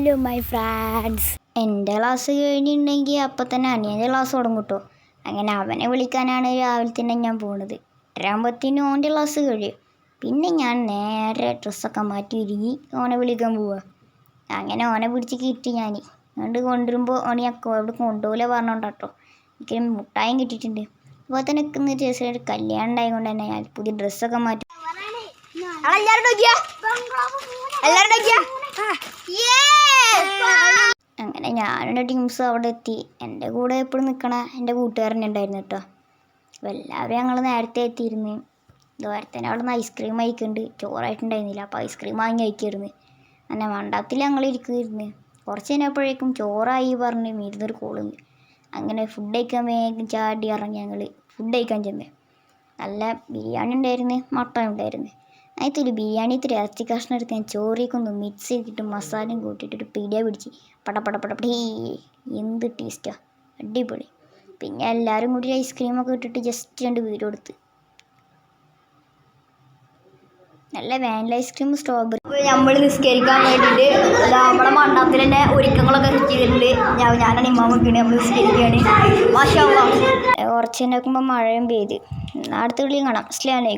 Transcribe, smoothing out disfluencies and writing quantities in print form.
Hello my friends, എൻ്റെ class കഴിഞ്ഞിട്ടുണ്ടെങ്കിൽ അപ്പം തന്നെ അനിയൻ്റെ ക്ലാസ് തുടങ്ങും കേട്ടോ. അങ്ങനെ അവനെ വിളിക്കാനാണ് രാവിലെ തന്നെ ഞാൻ പോകുന്നത്. 7:30 ഓൻ്റെ ക്ലാസ് കഴിയും. പിന്നെ ഞാൻ നേരെ ഡ്രസ്സൊക്കെ മാറ്റി ഒരുങ്ങി ഓനെ വിളിക്കാൻ പോവുക. അങ്ങനെ ഓനെ പിടിച്ച് കിട്ടി ഞാൻ അതുകൊണ്ട് കൊണ്ടുവരുമ്പോൾ ഓനെ അവിടെ കൊണ്ടുപോകില്ല പറഞ്ഞോണ്ടാട്ടോ. എനിക്ക് മുട്ടായും കിട്ടിയിട്ടുണ്ട്. അപ്പോൾ തന്നെ നിൽക്കുന്ന ചേച്ചിയുടെ കല്യാണം ഉണ്ടായതുകൊണ്ട് തന്നെ ഞാൻ പുതിയ ഡ്രസ്സൊക്കെ മാറ്റി. അങ്ങനെ ഞാനെൻ്റെ ടീംസ് അവിടെ എത്തി. എൻ്റെ കൂടെ എപ്പോഴും നിൽക്കണ എൻ്റെ കൂട്ടുകാരൻ ഉണ്ടായിരുന്നു കേട്ടോ. അപ്പോൾ എല്ലാവരും ഞങ്ങൾ നേരത്തെ എത്തിയിരുന്നു. ദൂരത്തന്നെ അവിടെ നിന്ന് ഐസ്ക്രീം കഴിക്കുന്നുണ്ട്. ചോറായിട്ടുണ്ടായിരുന്നില്ല, അപ്പോൾ ഐസ്ക്രീം വാങ്ങി കഴിക്കായിരുന്നു. അങ്ങനെ മണ്ഡപത്തിൽ ഞങ്ങൾ ഇരിക്കുമായിരുന്നു. കുറച്ച് കഴിഞ്ഞപ്പോഴേക്കും ചോറായി പറഞ്ഞ് ഇരുന്നൊരു കോളുണ്ട്. അങ്ങനെ ഫുഡ് കഴിക്കാൻ വേഗം ചാടി ഇറങ്ങി ഞങ്ങൾ ഫുഡ് കഴിക്കാൻ ചെന്ന്. നല്ല ബിരിയാണി ഉണ്ടായിരുന്നു, മട്ടൻ ഉണ്ടായിരുന്നു. അതിൽ ബിരിയാണി ഇറച്ചി കഷ്ണം എടുത്ത് ഞാൻ ചോറിക്കൊന്ന് മിക്സ് ചെയ്തിട്ട് മസാലയും കൂട്ടിയിട്ടൊരു പിടിയ പിടിച്ച് പടപടപടപടേ. എന്ത് ടേസ്റ്റാണ്, അടിപൊളി. പിന്നെ എല്ലാവരും കൂടി ഐസ്ക്രീമൊക്കെ ഇട്ടിട്ട് ജസ്റ്റ് 2 വീഡിയോ കൊടുത്ത്. നല്ല വാനില ഐസ്ക്രീം, സ്ട്രോബെറി. നമ്മൾ നിസ്കരിക്കാൻ വേണ്ടിയിട്ട് നമ്മുടെ മണ്ഡപത്തിൽ തന്നെ ഒരുക്കങ്ങളൊക്കെ ചെയ്തിട്ടുണ്ട്. ഞാനാണ് ഇമാമൊക്കെയാണ്, നമ്മൾ നിസ്കരിക്കുകയാണ്. മാഷാ അല്ലാഹ്. കുറച്ച് ഉണ്ടാക്കുമ്പോൾ മഴയും പെയ്ത്. അടുത്ത കളിയും കാണാം. അസ്സലാമു അലൈക്കും.